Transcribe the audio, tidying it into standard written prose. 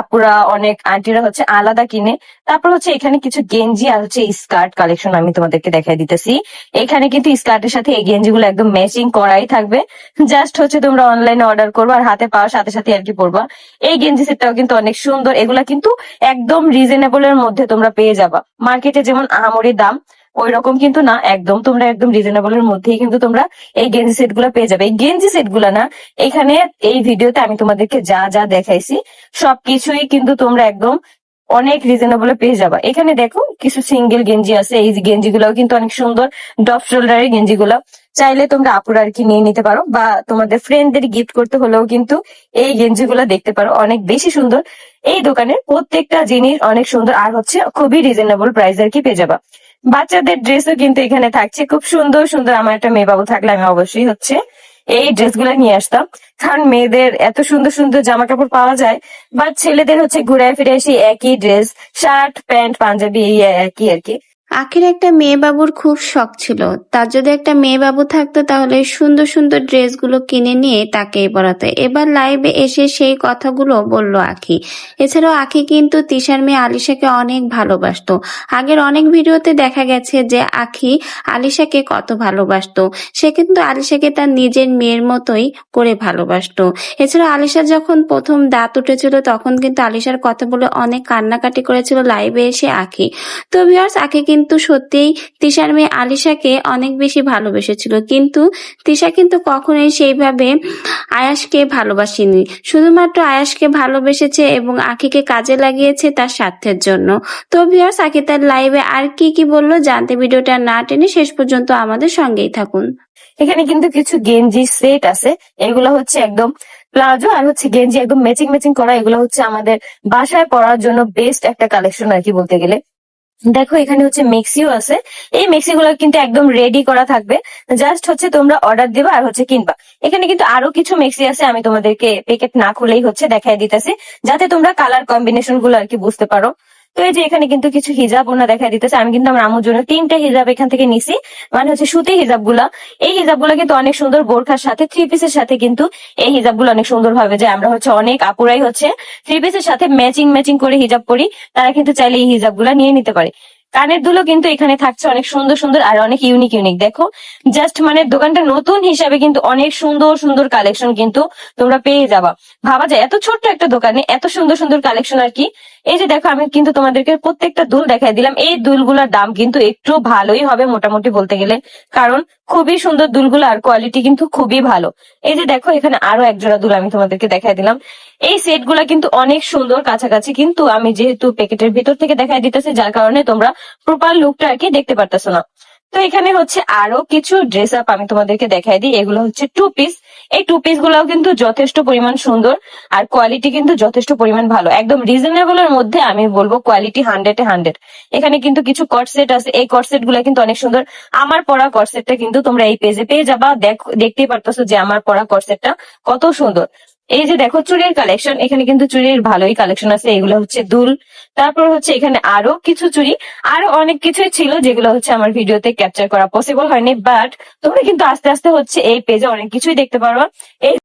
আপুরা অনেক আন্টিরা হচ্ছে আলাদা কিনে। তারপর হচ্ছে এখানে কিছু গেঞ্জি আর হচ্ছে স্কার্ট কালেকশন আমি তোমাদেরকে দেখাই দিতেছি। এখানে কিন্তু স্কার্টের সাথে এই গেঞ্জি গুলো একদম ম্যাচিং করাই থাকবে। জাস্ট হচ্ছে তোমরা অনলাইনে অর্ডার করবে আর হাতে পাওয়ার সাথে সাথে আর কি পরবা। এই গেঞ্জি সেটটাও কিন্তু অনেক সুন্দর, এগুলা কিন্তু একদম রিজনেবল এর মধ্যে তোমরা পেয়ে যাবা। মার্কেটে যেমন আহামরি দাম ওই রকম কিন্তু না, একদম তোমরা একদম রিজনেবল এর মধ্যেই কিন্তু তোমরা এই গেঞ্জি সেট গুলা পেয়ে যাবে। এই গেঞ্জি সেট গুলা না, এখানে এই ভিডিওতে আমি তোমাদেরকে যা যা দেখাইছি সবকিছুই কিন্তু তোমরা একদম অনেক রিজনেবল পেয়ে যাবা। এখানে দেখো কিছু সিঙ্গেল গেঞ্জি আছে, এই গেঞ্জি গুলাও কিন্তু অনেক সুন্দর, ডপ শোল্ডারের গেঞ্জি গুলা চাইলে তোমরা আপুরা আর কি নিয়ে নিতে পারো, বা তোমাদের ফ্রেন্ডদের গিফট করতে হলেও কিন্তু এই গেঞ্জি গুলা দেখতে পারো, অনেক বেশি সুন্দর। এই দোকানের প্রত্যেকটা জিনিস অনেক সুন্দর আর হচ্ছে খুবই রিজনেবল প্রাইস আর কি পেয়ে যাবা। বাচ্চাদের ড্রেসও কিন্তু এখানে থাকছে খুব সুন্দর সুন্দর। আমার একটা মেয়ে বাবু থাকলে আমি অবশ্যই হচ্ছে এই ড্রেসগুলো নিয়ে আসতাম, কারণ মেয়েদের এত সুন্দর সুন্দর জামা কাপড় পাওয়া যায়, বাট ছেলেদের হচ্ছে ঘুরে ফিরে এসে একই ড্রেস, শার্ট প্যান্ট পাঞ্জাবি এই একই আর কি। আখির একটা মেয়ে বাবুর খুব শখ ছিল, তার যদি একটা মেয়ে বাবু থাকতো তাহলে সুন্দর সুন্দর ড্রেসগুলো কিনে নিয়ে তাকেই পরাতো। এবার লাইভে এসে সেই কথাগুলো বলল আখি। এছাড়াও আখি কিন্তু তিশার মেয়ে আলিশাকে অনেক ভালোবাসতো। আগের অনেক ভিডিওতে দেখা গেছে যে আখি আলিশাকে কত ভালোবাসতো। সে কিন্তু আলিশাকে তার নিজের মেয়ের মতোই করে ভালোবাসতো। এছাড়া আলিশা যখন প্রথম দাঁত উঠেছিল তখন কিন্তু আলিশার কথা বলে অনেক কান্নাকাটি করেছিল লাইভে এসে আখি। তো ভিউয়ার্স, আখি কিন্তু সত্যিই তিশার মেয়ে আলিশাকে অনেক বেশি ভালোবেসেছিল, কিন্তু তিশা কিন্তু কখনোই সেইভাবে আয়াসকে ভালোবাসেনি। শুধুমাত্র আয়াসকে ভালোবেসেছে এবং আখিকে কাজে লাগিয়েছে তার স্বার্থের জন্য। তো ভিউয়ার্স, আখি তার লাইভে আর কি কি বললো জানতে ভিডিওটা না টেনে শেষ পর্যন্ত আমাদের সঙ্গেই থাকুন। এখানে কিন্তু কিছু গেঞ্জি সেট আছে, এগুলো হচ্ছে একদম প্লাজো আর হচ্ছে গেঞ্জি একদম ম্যাচিং ম্যাচিং করা। এগুলো হচ্ছে আমাদের বাসায় পরার জন্য বেস্ট একটা কালেকশন আর কি বলতে গেলে। দেখো এখানে হচ্ছে মেক্সিও আছে, এই মেক্সি গুলো কিন্তু একদম রেডি করা থাকবে, জাস্ট হচ্ছে তোমরা অর্ডার দিবা আর হচ্ছে কিনবা। এখানে কিন্তু আরো কিছু মেক্সি আছে, আমি তোমাদেরকে প্যাকেট না খুলেই হচ্ছে দেখাই দিতেছি, যাতে তোমরা কালার কম্বিনেশন গুলো আর কি বুঝতে পারো। তো এই যে এখানে কিন্তু কিছু হিজাব ওনা দেখা দিতেছে, আমি কিন্তু আমার আম্মুর জন্য 3টা হিজাব এখান থেকে নিছি, মানে হচ্ছে সুতি হিজাব গুলা। এই হিজাব গুলা কিন্তু অনেক সুন্দর, বোরখার সাথে 3 পিসের সাথে কিন্তু এই হিজাব গুলো অনেক সুন্দর ভাবে যায়। আমরা হচ্ছে অনেক আপুরাই হচ্ছে 3 পিসের সাথে ম্যাচিং ম্যাচিং করে হিজাব পরি, তারা কিন্তু চাইলে এই হিজাব গুলা নিয়ে নিতে পারে। কানের দুলও কিন্তু এখানে থাকছে অনেক সুন্দর সুন্দর আর অনেক ইউনিক ইউনিক। দেখো জাস্ট মানে দোকানটা নতুন হিসাবে কিন্তু অনেক সুন্দর সুন্দর কালেকশন কিন্তু তোমরা পেয়ে যাবা। ভাবা যায় এত ছোট্ট একটা দোকানে এত সুন্দর সুন্দর কালেকশন আর কি। এই যে দেখো আমি কিন্তু তোমাদেরকে প্রত্যেকটা দুল দেখাই দিলাম, এই দুলগুলোর দাম কিন্তু একটু ভালোই হবে মোটামুটি বলতে গেলে, কারণ খুবই সুন্দর দুলগুলো আর কোয়ালিটি কিন্তু খুবই ভালো। এই যে দেখো এখানে আরো এক জোড়া দুল আমি তোমাদেরকে দেখাই দিলাম। এই সেট গুলা কিন্তু অনেক সুন্দর কাছাকাছি, কিন্তু আমি যেহেতু প্যাকেটের ভিতর থেকে দেখাই দিতেছি যার কারণে তোমরা প্রপার লুকটা আর কি দেখতে পারতেছো না। তো এখানে হচ্ছে আরো কিছু ড্রেস আপ আমি তোমাদেরকে দেখাই দিই, এগুলো হচ্ছে 2 পিস। এই 2 পিস গুলাও কিন্তু যথেষ্ট পরিমাণ সুন্দর আর কোয়ালিটি কিন্তু যথেষ্ট পরিমাণ ভালো, একদম রিজনেবল এর মধ্যে আমি বলবো কোয়ালিটি 100-এ 100। এখানে কিন্তু কিছু কট সেট আছে, এই কট সেট গুলা কিন্তু অনেক সুন্দর। আমার পরা কট সেটটা কিন্তু তোমরা এই পেজে পেয়ে যাবা, দেখতেই পারতেছো যে আমার পরা কট সেটটা কত সুন্দর। এই যে দেখো চুড়ির কালেকশন, এখানে কিন্তু চুড়ির ভালোই কালেকশন আছে, এগুলো হচ্ছে দুল। তারপর হচ্ছে এখানে আরো কিছু চুড়ি, আরো অনেক কিছুই ছিল যেগুলো হচ্ছে আমার ভিডিওতে ক্যাপচার করা পসিবল হয়নি, বাট তোমরা কিন্তু আস্তে আস্তে হচ্ছে এই পেজে অনেক কিছুই দেখতে পারবা। এই